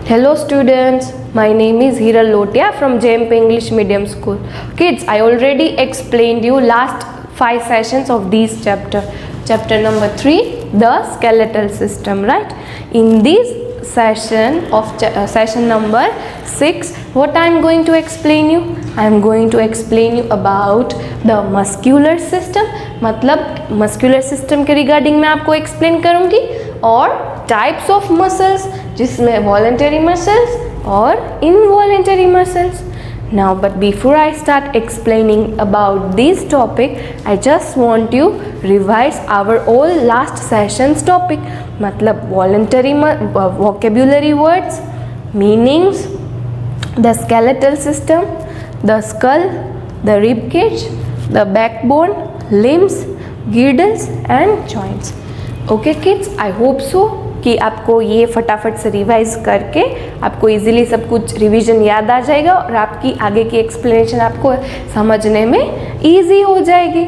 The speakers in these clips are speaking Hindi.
Hello students, my name is Hiral Lotia from JMP English Medium School. Kids, I already explained you last 5 sessions of this chapter. Chapter number 3, the skeletal system, right? In this session of session number 6, what I am going to explain you? I am going to explain you about the muscular system. मतलब muscular system के regarding मैं आपको explain करूँगी और types of muscles जिसमें voluntary muscles और involuntary muscles. Now, but before I start explaining about this topic, I just want you revise our all last session's topic. मतलब voluntary vocabulary words, meanings, the skeletal system, the skull, the rib cage, the backbone, limbs, girdles and joints. Okay kids, I hope so कि आपको ये फटाफट से रिवाइज करके आपको इजीली सब कुछ रिवीजन याद आ जाएगा और आपकी आगे की एक्सप्लेनेशन आपको समझने में इजी हो जाएगी.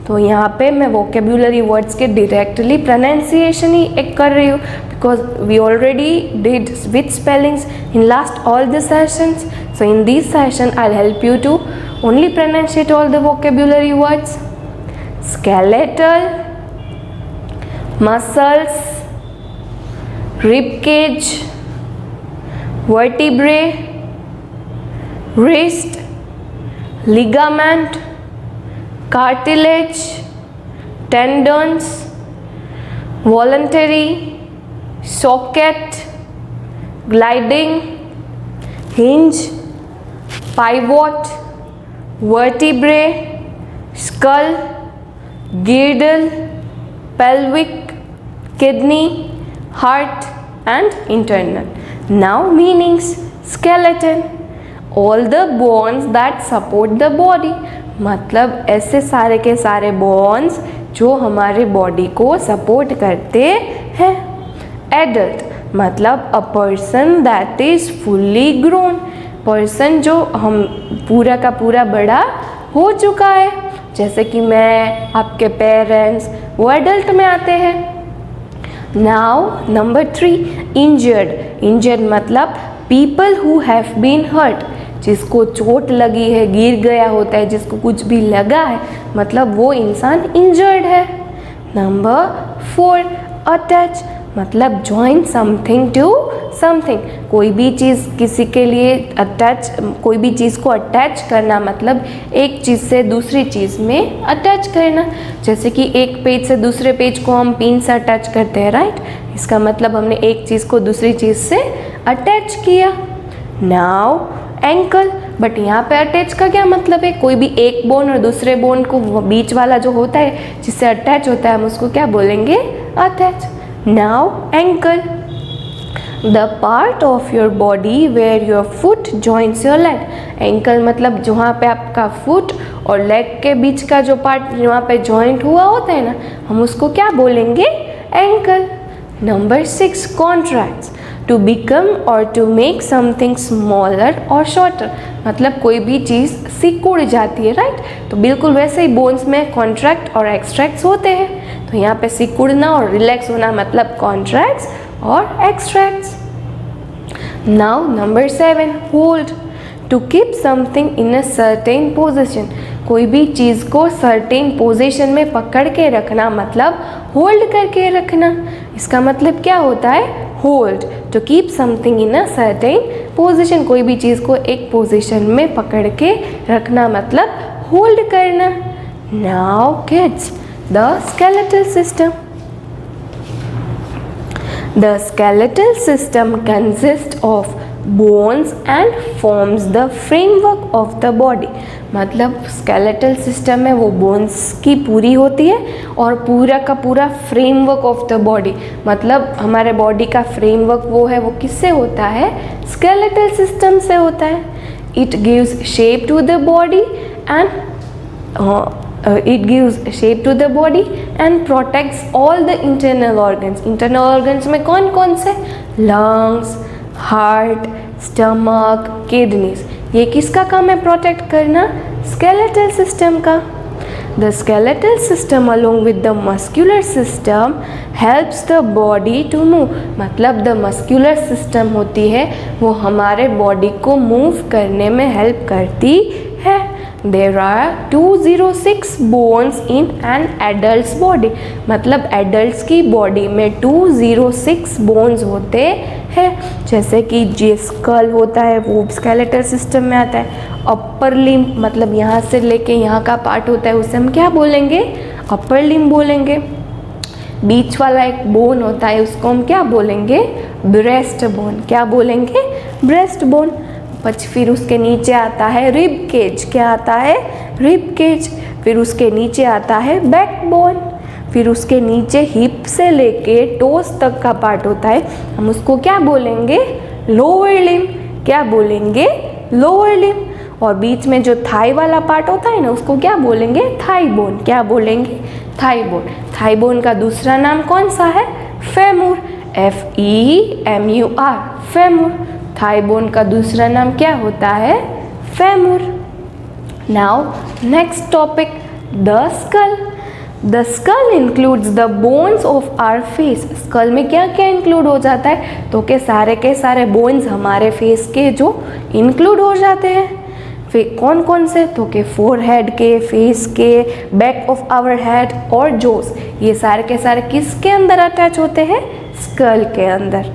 तो यहाँ पे मैं वोकेबुलरी वर्ड्स के डायरेक्टली प्रोनाउंसिएशन ही एक कर रही हूँ because we already did with spellings in last all the sessions. So in this session I help you to only pronunciate all the vocabulary words. Skeletal, muscles, rib cage, vertebrae, wrist, ligament, cartilage, tendons, voluntary, socket, gliding, hinge, pivot, vertebrae, skull, girdle, pelvic, kidney, heart and internal. Now meanings. Skeleton, all the bones that support the body. मतलब ऐसे सारे के सारे bones जो हमारे body को support करते हैं. Adult, मतलब a person that is fully grown. person जो हम पूरा का पूरा बड़ा हो चुका है, जैसे कि मैं, आपके पेरेंट्स, वो एडल्ट में आते हैं. Now number 3, injured. इंजर्ड मतलब people who have been hurt, जिसको चोट लगी है, गिर गया होता है, जिसको कुछ भी लगा है, मतलब वो इंसान इंजर्ड है. नंबर 4, अटैच मतलब जॉइन समथिंग टू समथिंग. कोई भी चीज़ किसी के लिए अटैच, कोई भी चीज़ को अटैच करना मतलब एक चीज़ से दूसरी चीज़ में अटैच करना. जैसे कि एक पेज से दूसरे पेज को हम पिन से अटैच करते हैं, राइट. इसका मतलब हमने एक चीज़ को दूसरी चीज़ से अटैच किया. नाउ एंकल, बट यहाँ पे अटैच का क्या मतलब है? कोई भी एक बोन और दूसरे बोन को बीच वाला जो होता है जिससे अटैच होता है, हम उसको क्या बोलेंगे? Attach. Now ankle, the part of your body where your foot joints your leg. Ankle मतलब जहाँ पे आपका फुट और लेग के बीच का जो पार्ट जहाँ पे जॉइंट हुआ होता है ना, हम उसको क्या बोलेंगे? Ankle. Number 6, contracts, to become और टू मेक समथिंग स्मॉलर और शॉर्टर. मतलब कोई भी चीज़ सिकुड़ जाती है, राइट. तो बिल्कुल वैसे ही बोन्स में कॉन्ट्रैक्ट और एक्सट्रैक्ट्स होते हैं. तो यहाँ पे सिकुड़ना और रिलैक्स होना मतलब कॉन्ट्रैक्ट्स और extracts. Now number 7, hold, to keep something in a certain position. कोई भी चीज़ को सर्टेन पोजीशन में पकड़ के रखना मतलब होल्ड करके रखना. इसका मतलब क्या होता है? Hold, to keep something in a certain position. कोई भी चीज़ को एक पोजीशन में पकड़ के रखना मतलब होल्ड करना. Now kids, the skeletal system. The skeletal system consists of bones and forms the framework of the body. मतलब skeletal system में वो bones की पूरी होती है और पूरा का पूरा framework of the body. मतलब हमारे body का framework वो है, वो किससे होता है? skeletal system से होता है. It gives shape to the body and it gives shape to the body and protects all the internal organs. Internal organs में कौन कौन से? lungs, heart, stomach, kidneys. ये किसका काम है प्रोटेक्ट करना? skeletal system का. The skeletal system along with the muscular system helps the body to move, मतलब द मस्कुलर सिस्टम होती है वो हमारे बॉडी को मूव करने में हेल्प करती है। There are 206 bones in an adult's body, मतलब एडल्ट की बॉडी में 206 बोन्स होते हैं। जैसे कि जो स्कल होता है वो स्केलेटल सिस्टम में आता है। अपर लिम्ब मतलब यहाँ से लेके यहाँ का पार्ट होता है उसे हम क्या बोलेंगे, अपर लिम्ब बोलेंगे। बीच वाला एक बोन होता है उसको हम क्या बोलेंगे, ब्रेस्ट बोन। क्या बोलेंगे, ब्रेस्ट बोन। फिर उसके नीचे आता है रिब केज। क्या आता है, रिब केज। फिर उसके नीचे आता है बैक बोन। फिर उसके नीचे हिप से लेके टोस तक का पार्ट होता है, हम उसको क्या बोलेंगे, लोअर लिम्ब। क्या बोलेंगे, लोअर लिम्ब। और बीच में जो थाई वाला पार्ट होता है ना उसको क्या बोलेंगे, थाई बोन। क्या बोलेंगे, थाई बोन। थाई बोन का दूसरा नाम कौन सा है, femur. FEMUR, femur. Thigh bone का दूसरा नाम क्या होता है, femur. Now next topic, the skull. The skull includes the bones of our face. Skull में क्या क्या इंक्लूड हो जाता है, तो के सारे बोन्स हमारे फेस के जो इंक्लूड हो जाते हैं। फिर कौन कौन से, तो के फोरहेड के, फेस के, बैक ऑफ आवर हेड और जोस, ये सारे के सारे किसके अंदर अटैच होते हैं, स्कल के अंदर।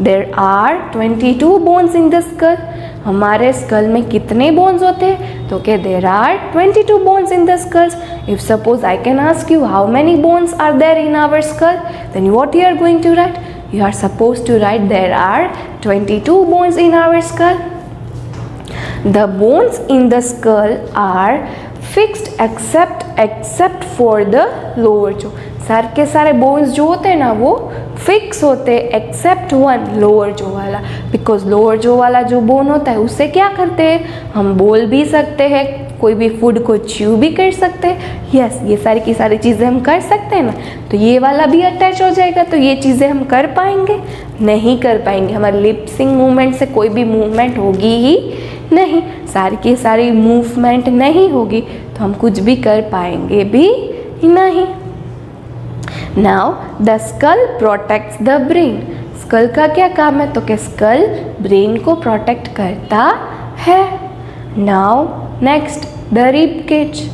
There are 22 bones in the skull. हमारे स्कल में कितने बोन्स होते हैं, तो क्या there are 22 bones in the skulls. If suppose I can ask you how many bones are there in our skull, then what you are going to write? You are supposed to write there are 22 bones in our skull. The bones in the skull are fixed except for the lower jaw. सारे के सारे बोन्स जो होते हैं ना वो फिक्स होते हैं एक्सेप्ट वन, लोअर जो वाला। बिकॉज लोअर जो वाला जो बोन होता है उससे क्या करते हैं, हम बोल भी सकते हैं, कोई भी फूड को च्यू भी कर सकते हैं। यस, ये सारी की सारी चीज़ें हम कर सकते हैं ना, तो ये वाला भी अटैच हो जाएगा। तो ये चीज़ें हम कर पाएंगे, नहीं कर पाएंगे। हमारे लिप्सिंग मूवमेंट से कोई भी मूवमेंट होगी ही नहीं, सारी की सारी मूवमेंट नहीं होगी तो हम कुछ भी कर पाएंगे भी नहीं। Now the skull protects the brain. Skull का क्या काम है, तो क्या स्कल ब्रेन को प्रोटेक्ट करता है। Now next, the rib cage.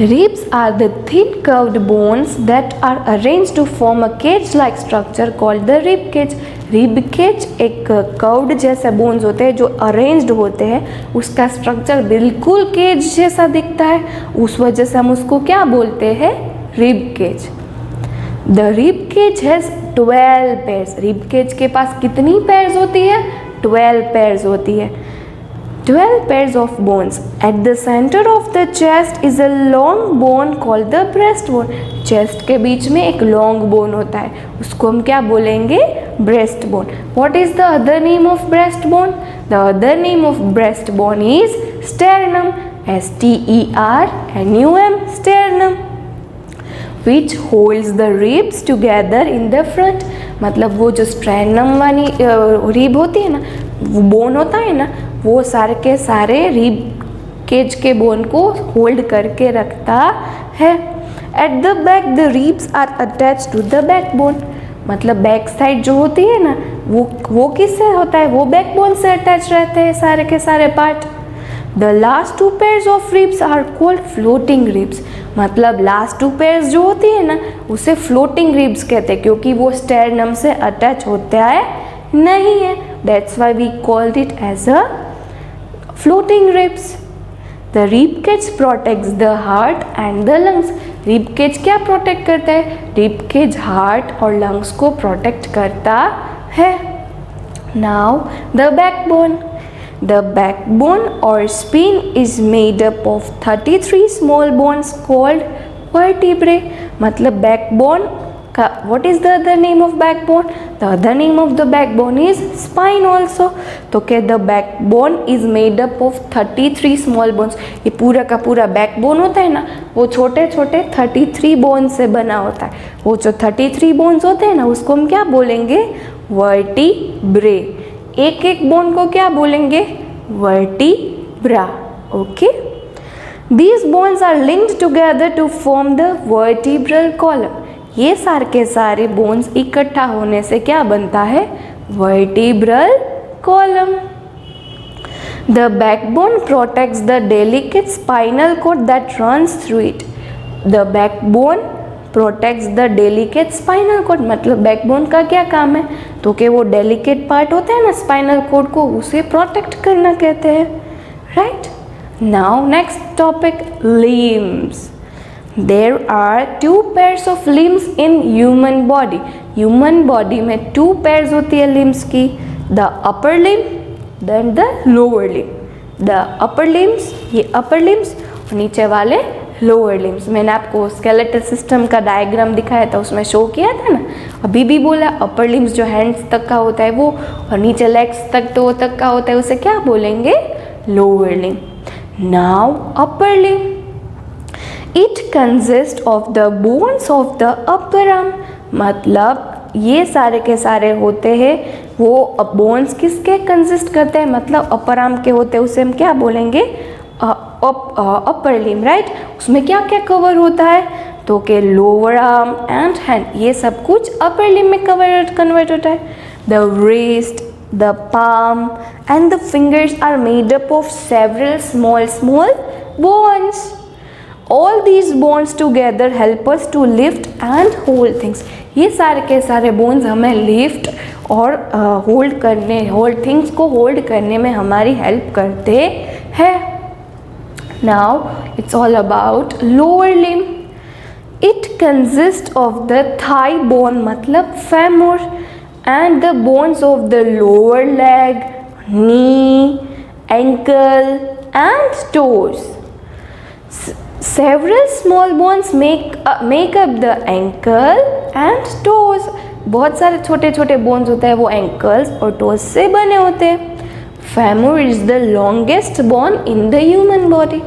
Ribs are the thin curved bones that are arranged to form a cage-like structure called the rib cage. Rib cage एक कर्व्ड जैसे बोन्स होते हैं जो अरेंज्ड होते हैं, उसका स्ट्रक्चर बिल्कुल केज जैसा दिखता है, उस वजह से हम उसको क्या बोलते हैं, rib cage. The rib cage has 12 pairs. Rib cage के पास कितनी पेयर्स होती है, 12 पेयर्स होती है। 12 pairs of bones. At the center of the chest is a long bone called the breastbone. Chest के बीच में एक long bone होता है, उसको हम क्या बोलेंगे, breastbone. What is the other name of breastbone? The other name of breastbone is sternum. STERNUM, sternum. Which holds the ribs together in the front. मतलब वो जो स्ट्रेनम वाली रिब होती है ना, वो बोन होता है ना, वो सारे के सारे रिब केज के बोन को होल्ड करके रखता है। At the back the ribs are attach to the back bone. मतलब बैक साइड जो होती है ना वो किससे होता है, वो बैक बोन से अटैच रहते हैं सारे के सारे part. The last 2 pairs of ribs are called floating ribs. मतलब लास्ट 2 पेयर्स जो होती है ना उसे फ्लोटिंग रिब्स कहते हैं, क्योंकि वो स्टेरनम से अटैच होता है नहीं है। That's why we called it as a floating ribs. The rib cage protects the heart and the lungs. Rib cage क्या प्रोटेक्ट करता है, rib cage हार्ट और लंग्स को प्रोटेक्ट करता है। Now the backbone. The backbone or spine is made up of 33 small bones called vertebrae. मतलब backbone का what is the other name of backbone? The other name of the backbone is spine also. तो क्या the backbone is made up of 33 small bones. ये पूरा का पूरा backbone होता है ना वो छोटे छोटे 33 bones से बना होता है। वो जो 33 bones होते हैं ना उसको हम क्या बोलेंगे, vertebrae. एक एक बोन को क्या बोलेंगे, vertebra. Okay. These bones are linked together to form the vertebral column. ये सारे के सारे बोन्स इकट्ठा होने से क्या बनता है? Vertebral column. The backbone protects the delicate spinal cord that runs through it. The backbone protects the delicate spinal cord. मतलब बैकबोन का क्या काम है? तो कि वो डेलिकेट पार्ट होता है ना स्पाइनल कोड को, उसे प्रोटेक्ट करना कहते हैं. Right. Now next topic, limbs. There are two pairs of limbs in human body. Human body में two pairs होती है limbs की. The upper limb, then the lower limb. The upper limbs, ये upper limbs, और नीचे वाले lower limbs. मैंने आपको skeletal system का डायग्राम दिखाया था, उसमें शो किया था ना. अभी भी बोला upper limbs जो hands तक का होता है वो, और नीचे legs तक तो तक का होता है, उसे क्या बोलेंगे? lower limb. Now upper limb. It consists of the bones of the upper arm. मतलब ये सारे के सारे होते हैं वो बोन्स किसके कंसिस्ट करते हैं? मतलब अपर आर्म के होते हैं, उसे हम क्या बोलेंगे? अपर लिम. राइट. उसमें क्या क्या कवर होता है? तो के लोअर आर्म एंड हैंड, ये सब कुछ अपर लिम में कन्वर्ट होता है. The wrist, the palm and the fingers are made up of several small bones. All these bones together help us to lift and hold things. ये सारे के सारे bones हमें lift और hold things को hold करने में हमारी help करते हैं. Now it's all about lower limb. It consists of the thigh bone मतलब femur and the bones of the lower leg, knee, ankle and toes. Several small bones make up the ankle and toes. बहुत सारे छोटे छोटे बोन्स होते हैं वो एंकल्स और टोज से बने होते हैं. Femur is the longest bone in the human body.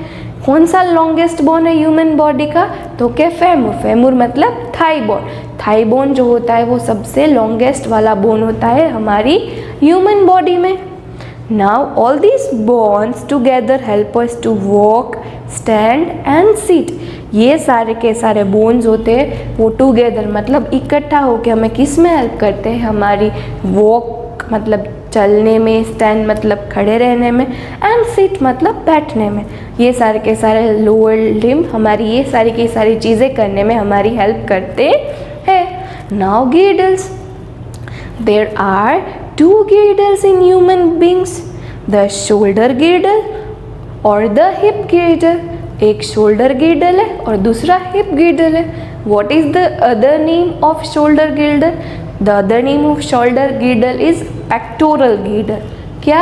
कौन सा लॉन्गेस्ट बोन है ह्यूमन बॉडी का? तो क्या? फेमur. फेमur मतलब थाई बोन. थाई बोन जो होता है वो सबसे लॉन्गेस्ट वाला बोन होता है हमारी ह्यूमन बॉडी में. Now all these bones together help us to walk, stand and sit. ये सारे के सारे बोन्स होते हैं वो टुगेदर मतलब इकट्ठा होकर हमें किस में हेल्प करते हैं? हमारी वॉक मतलब चलने में, स्टैंड मतलब खड़े रहने में, एंड सिट मतलब बैठने में. ये सारे के सारे लोअर लिम्ब हमारी ये सारी की सारी चीज़ें करने में हमारी हेल्प करते हैं. Now गिडल्स. There are two girdles in human beings, the shoulder girdle और the hip girdle. एक shoulder girdle है और दूसरा hip girdle है. What is the other name of shoulder girdle? The other name of shoulder girdle is pectoral girdle. क्या?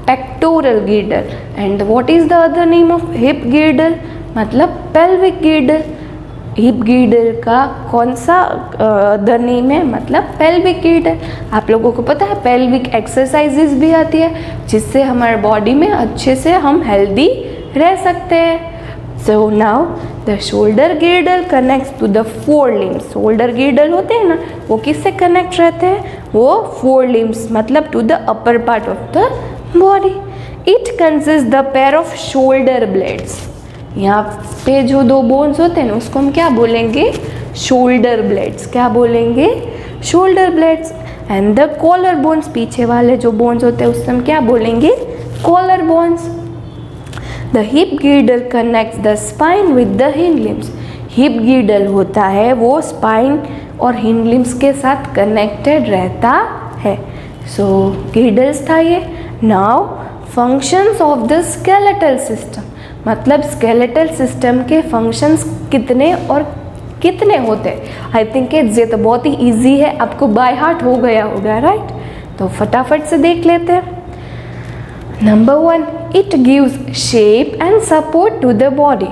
Pectoral girdle. And what is the other name of hip girdle? मतलब pelvic girdle. हिप गिर्डल का कौन सा अदर नेम है? मतलब पेल्विक गिर्डल. आप लोगों को पता है पेल्विक एक्सरसाइजेज भी आती है जिससे हमारे बॉडी में अच्छे से हम हेल्दी रह सकते हैं. So now the shoulder girdle connects to the four limbs. Shoulder girdle होते हैं ना वो किससे कनेक्ट रहते हैं? वो फोर लिम्स मतलब to the upper part of the body. It consist the pair of shoulder blades. यहाँ पे जो दो बोन्स होते हैं ना उसको हम क्या बोलेंगे? Shoulder blades. क्या बोलेंगे? Shoulder blades. And the collar bones, पीछे वाले जो बोन्स होते हैं उससे हम क्या बोलेंगे? Collar bones. The hip girdle connects the spine with the hind limbs. Hip girdle होता है वो स्पाइन और हिंड लिम्स के साथ कनेक्टेड रहता है. सो गिर्डल्स था ये. Now functions of the skeletal system मतलब स्केलेटल सिस्टम के फंक्शंस कितने और कितने होते हैं? आई थिंक ये तो बहुत ही इजी है, आपको बाय हार्ट हो गया होगा. राइट. तो फटाफट से देख लेते हैं. Number 1, it gives shape and support to the body.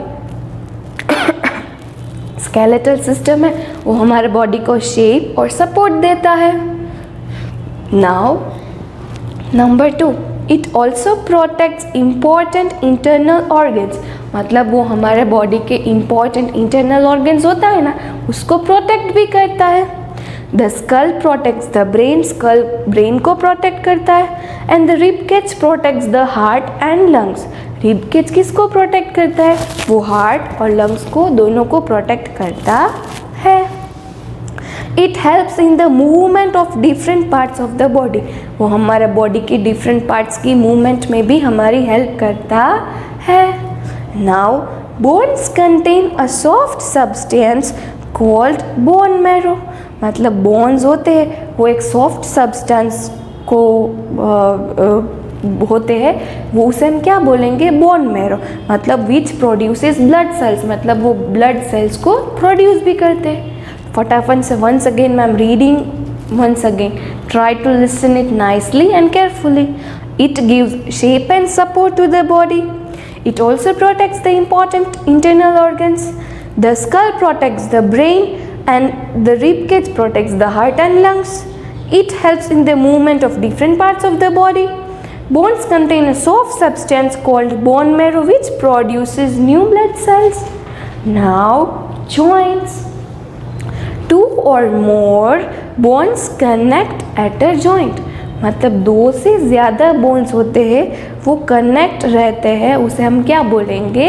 Skeletal system है वो हमारे बॉडी को शेप और सपोर्ट देता है. Now number 2, it also protects important internal organs मतलब वो हमारे बॉडी के इम्पॉर्टेंट इंटरनल ऑर्गन्स होता है ना उसको प्रोटेक्ट भी करता है. The skull protects the brain. Skull brain को प्रोटेक्ट करता है. And the rib cage protects the heart and lungs. Rib cage किसको प्रोटेक्ट करता है? वो हार्ट और लंग्स को दोनों को प्रोटेक्ट करता है। It helps in the movement of different parts of the body, वो हमारे बॉडी की डिफरेंट पार्ट्स की मूवमेंट में भी हमारी हेल्प करता है। Now bones contain a soft substance called bone marrow, मतलब बोन्स होते हैं वो एक सॉफ्ट सब्सटेंस को होते हैं, वो उसे हम क्या बोलेंगे? बोन मैरो, मतलब विच प्रोड्यूसेस ब्लड सेल्स, मतलब वो ब्लड सेल्स को प्रोड्यूस भी करते हैं। फटाफट से once again मैं am reading once again, try to listen it nicely and carefully. It gives shape and support to the body. It also protects the important internal organs. The skull protects the brain and the rib cage protects the heart and lungs. It helps in the movement of different parts of the body. Bones contain a soft substance called bone marrow which produces new blood cells. Now joints. Two or more bones connect at a joint, मतलब दो से ज़्यादा बोन्स होते हैं वो कनेक्ट रहते हैं, उसे हम क्या बोलेंगे?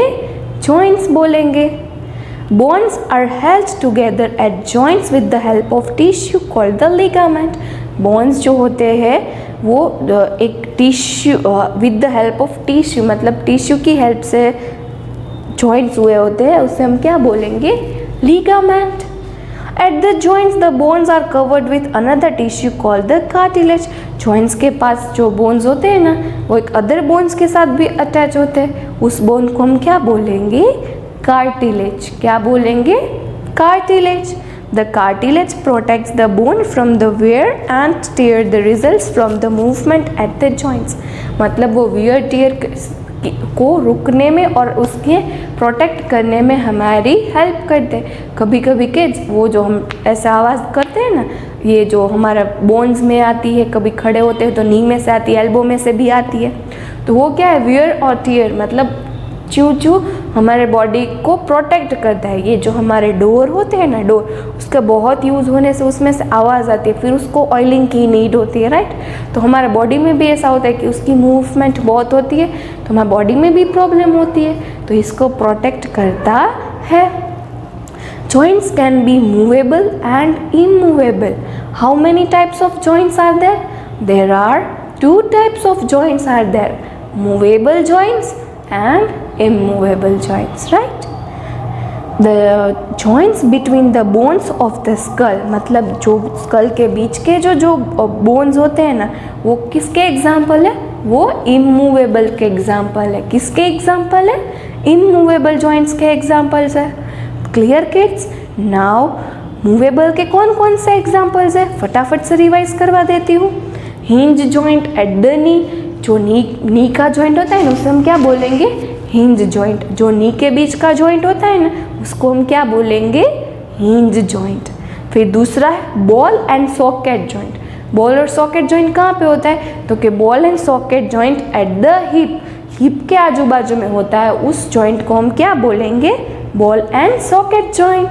जॉइंट्स बोलेंगे। Bones are held together at joints with the help of tissue called the ligament. Bones जो होते हैं वो एक tissue with the help of tissue, मतलब टिश्यू की हेल्प से जॉइंट्स हुए होते हैं, उसे हम क्या बोलेंगे? Ligament. At the joints, the bones are covered with another tissue called the cartilage. Joints के पास जो bones होते हैं ना, वो एक other bones के साथ भी attach होते हैं, उस bone को हम क्या बोलेंगे? Cartilage। क्या बोलेंगे? Cartilage। The cartilage protects the bone from the wear and tear the results from the movement at the joints। मतलब वो wear tear को रुकने में और उसके प्रोटेक्ट करने में हमारी हेल्प करते हैं। कभी कभी के वो जो हम ऐसे आवाज़ करते हैं ना, ये जो हमारा बोन्स में आती है, कभी खड़े होते हैं तो नी में से आती है, एल्बो में से भी आती है, तो वो क्या है? वियर और टीयर, मतलब चू चू हमारे बॉडी को प्रोटेक्ट करता है। ये जो हमारे डोर होते हैं ना, डोर, उसका बहुत यूज़ होने से उसमें से आवाज़ आती है, फिर उसको ऑयलिंग की नीड होती है, राइट? तो हमारे बॉडी में भी ऐसा होता है कि उसकी मूवमेंट बहुत होती है, तो हमारे बॉडी में भी प्रॉब्लम होती है, तो इसको प्रोटेक्ट करता है। Joints can be movable and immovable. How many types of joints are there? There are two types of joints are there, movable joints and immovable joints, right? The joints between the bones of the skull, मतलब जो skull के बीच के जो bones होते हैं ना, वो किसके एग्जाम्पल है? वो immovable के एग्जाम्पल है। किसके एग्जाम्पल है? immovable joints के एग्जाम्पल्स है। Clear kids? नाउ मूवेबल के कौन कौन से एग्जाम्पल्स है? फटाफट से रिवाइज करवा देती हूँ। Hinge joint at the knee, जो नी का जॉइंट होता है ना, उसे हम क्या बोलेंगे? Hinge joint. जो नी के बीच का जॉइंट होता है ना, उसको हम क्या बोलेंगे? Hinge joint. फिर दूसरा है ball and socket joint. Ball और सॉकेट जॉइंट कहाँ पे होता है? तो कि ball and socket joint at the hip, hip के आजू बाजू में होता है, उस जॉइंट को हम क्या बोलेंगे? Ball and socket joint.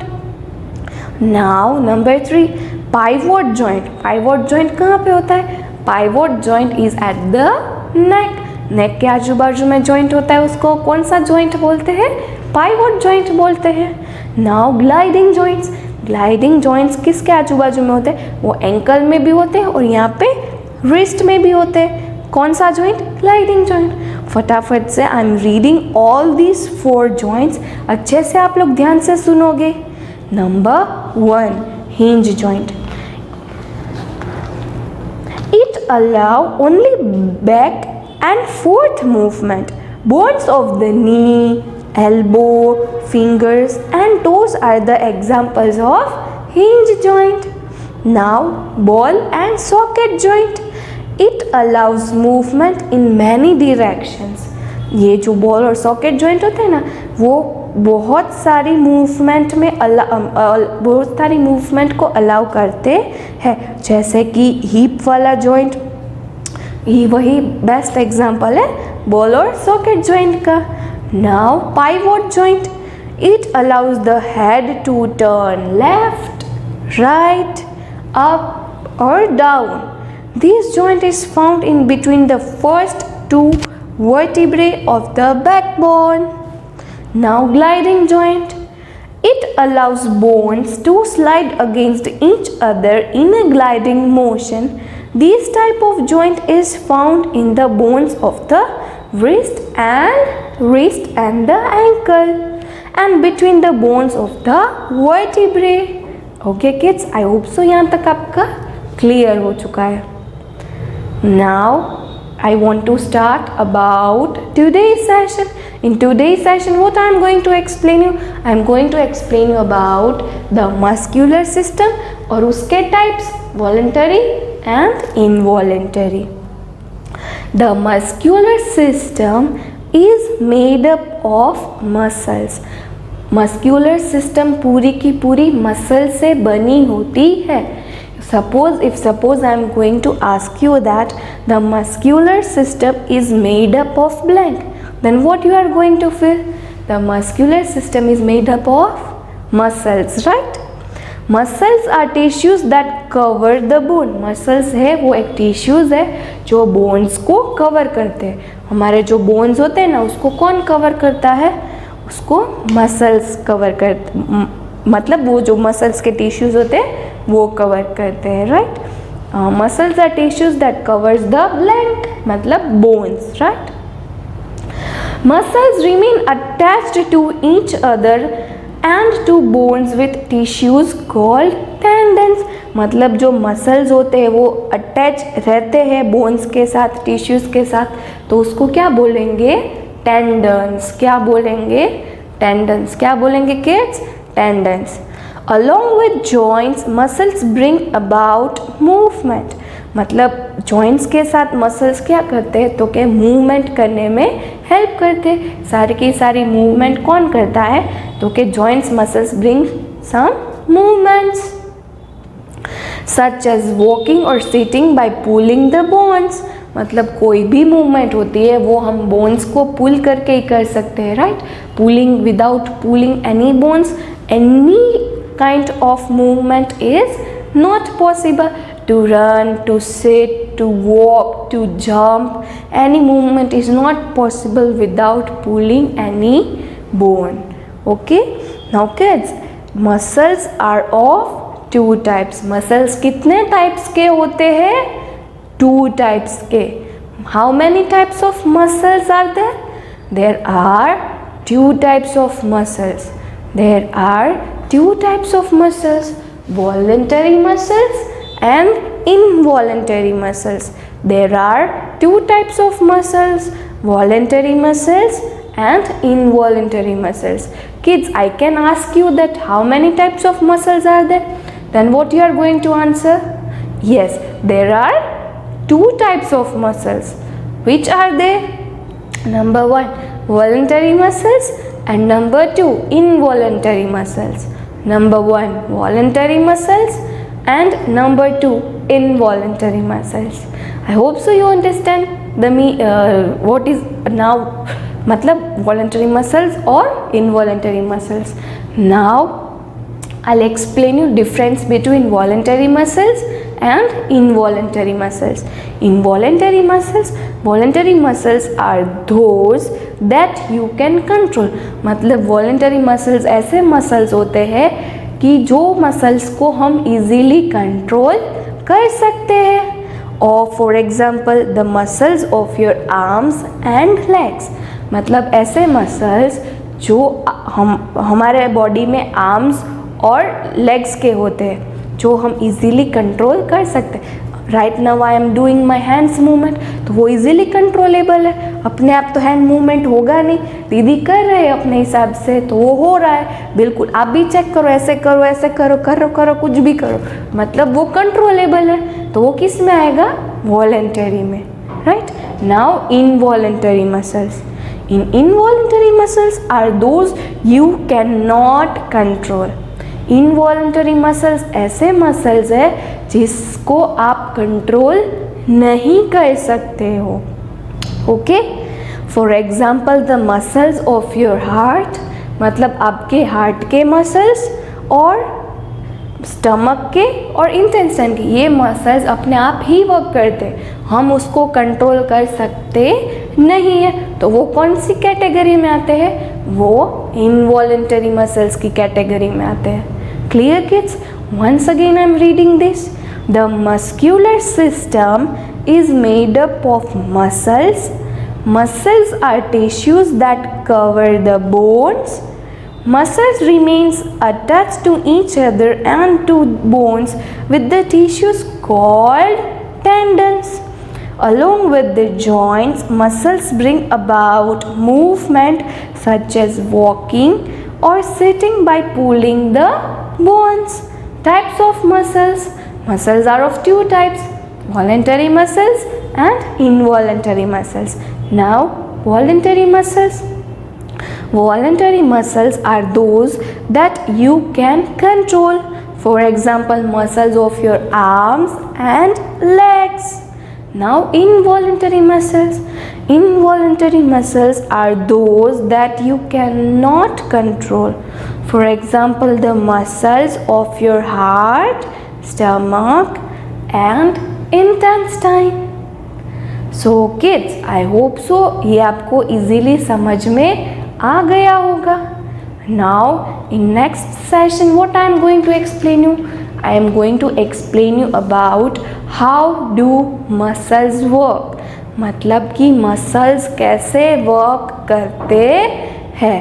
Now number 3, pivot joint. Pivot joint कहाँ पे होता है? Pivot joint is at the neck. Neck के आजू बाजू में जॉइंट होता है, उसको कौन सा जॉइंट बोलते हैं? पाइवोट जॉइंट बोलते हैं। Now gliding joints. Gliding joints किसके आजू बाजू में होते हैं? वो एंकल में भी होते हैं और यहाँ पे रिस्ट में भी होते हैं। कौन सा जॉइंट? Gliding joint. फटाफट से आई am reading all these 4 joints, अच्छे से आप लोग ध्यान से सुनोगे। Number 1, hinge joint. It allow only back and forth movement. Bones of the knee, elbow, fingers and toes are the examples of hinge joint. Now ball and socket joint. It allows movement in many directions. ये जो बॉल और सॉकेट जॉइंट होते हैं ना, वो बहुत सारी मूवमेंट में बहुत सारी मूवमेंट को अलाउ करते हैं। जैसे कि हिप वाला जॉइंट, ये वही बेस्ट एग्जांपल है बॉल और सॉकेट जॉइंट का। Now pivot joint. It allows the head to turn left, right, up और down. This joint is found in between the first 2 vertebrae of the backbone. Now gliding joint. It allows bones to slide against each other in a gliding motion. This type of joint is found in the bones of the wrist and the ankle and between the bones of the vertebrae. Okay kids, I hope so यहाँ तक आपका clear हो चुका है. Now I want to start about today's session. In today's session, what I am going to explain you? I am going to explain you about the muscular system और उसके types, voluntary and involuntary. The muscular system is made up of muscles. Muscular system पूरी की पूरी muscle से बनी होती है. Suppose I am going to ask you that the muscular system is made up of blank, then what you are going to feel? The muscular system is made up of muscles, right? Muscles are tissues that cover the bone. Muscles है वो एक tissues है जो bones को cover करते हैं. हमारे जो bones होते हैं ना उसको कौन cover करता है? उसको muscles cover करते, मतलब वो जो muscles के tissues होते हैं वो cover करते हैं, right? Muscles are tissues that covers the blank, मतलब bones, right? Muscles remain attached to each other and to bones with tissues called tendons. मतलब जो muscles होते हैं वो attach रहते हैं bones के साथ, tissues के साथ, तो उसको क्या बोलेंगे? Tendons. क्या बोलेंगे? Tendons. क्या बोलेंगे kids? Tendons. Along with joints, muscles bring about movement. मतलब joints के साथ muscles क्या करते हैं? तो क्या movement करने में help करते हैं. सारी की सारी movement कौन करता है? तो क्या joints muscles bring some movements such as walking or sitting by pulling the bones. मतलब कोई भी मूवमेंट होती है वो हम बोन्स को पुल करके ही कर सकते हैं, right? Pulling without pulling any bones, any kind of movement is not possible. To run, to sit, to walk, to jump, any movement is not possible without pulling any bone. Okay, now kids, muscles are of two types. Muscles कितने types के होते हैं? Two types के. How many types of muscles are there? There are two types of muscles. There are two types of muscles, voluntary muscles and involuntary muscles. There are two types of muscles, voluntary muscles and involuntary muscles. Kids, I can ask you that how many types of muscles are there? Then what you are going to answer? Yes, there are two types of muscles. Which are they? Number one, voluntary muscles, and number two, involuntary muscles. Number one, voluntary muscles, and number two, involuntary muscles. I hope so you understand the what is now मतलब voluntary muscles or involuntary muscles. Now I'll explain you difference between voluntary muscles and involuntary muscles. Involuntary muscles, voluntary muscles are those that you can control. मतलब voluntary muscles ऐसे muscles होते हैं कि जो muscles को हम easily control कर सकते हैं. Or for example, the muscles of your arms and legs. मतलब ऐसे muscles जो हमारे body में arms और legs के होते हैं जो हम easily control कर सकते हैं. Right now I am doing my hands movement, तो वो इजीली कंट्रोलेबल है. अपने आप तो हैंड मूवमेंट होगा नहीं, दीदी कर रहे हैं अपने हिसाब से तो वो हो रहा है. बिल्कुल आप भी चेक करो, ऐसे करो, ऐसे करो, करो कुछ भी करो, मतलब वो कंट्रोलेबल है. तो वो किस में आएगा? वॉलेंटरी में, right. Now involuntary muscles. Involuntary muscles are those you can not control. Involuntary muscles ऐसे मसल्स है जिसको आप कंट्रोल नहीं कर सकते हो. Okay, for example the muscles of your heart, मतलब आपके हार्ट के मसल्स और स्टमक के और इंटेस्टाइन के, ये मसल्स अपने आप ही वर्क करते, हम उसको कंट्रोल कर सकते नहीं है, तो वो कौन सी कैटेगरी में आते हैं? वो इनवॉलेंटरी मसल्स की कैटेगरी में आते हैं। Clear kids? Once again I am reading this. The muscular system is made up of muscles. Muscles are tissues that cover the bones. Muscles remains attached to each other and to bones with the tissues called tendons. Along with the joints, muscles bring about movement such as walking or sitting by pulling the bones. Types of muscles. Muscles are of two types: voluntary muscles and involuntary muscles. Now, voluntary muscles. Voluntary muscles are those that you can control. For example, muscles of your arms and legs. Now, involuntary muscles. Involuntary muscles are those that you cannot control. For example, the muscles of your heart, stomach and intestine. So kids, I hope so ये आपको easily समझ में आ गया होगा. Now in next session what I am going to explain you? I am going to explain you about how do muscles work. मतलब कि muscles कैसे work करते हैं.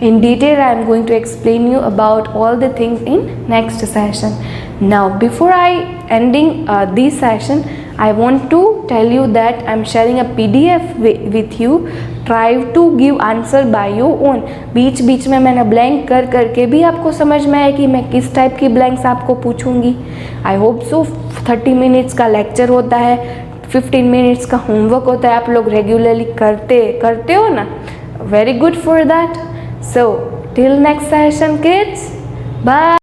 In detail I am going to explain you about all the things in next session. Now before I ending this session, I want to tell you that I am sharing a PDF with you. Try to give answer by your own. बीच बीच में मैंने ब्लैंक कर करके भी आपको समझ में आए कि मैं किस टाइप की ब्लैंक्स आपको पूछूंगी. I hope so. 30 मिनट्स का लेक्चर होता है, 15 मिनट्स का होमवर्क होता है. आप लोग रेगुलरली करते हो ना. Very good for that. So till next session kids, bye.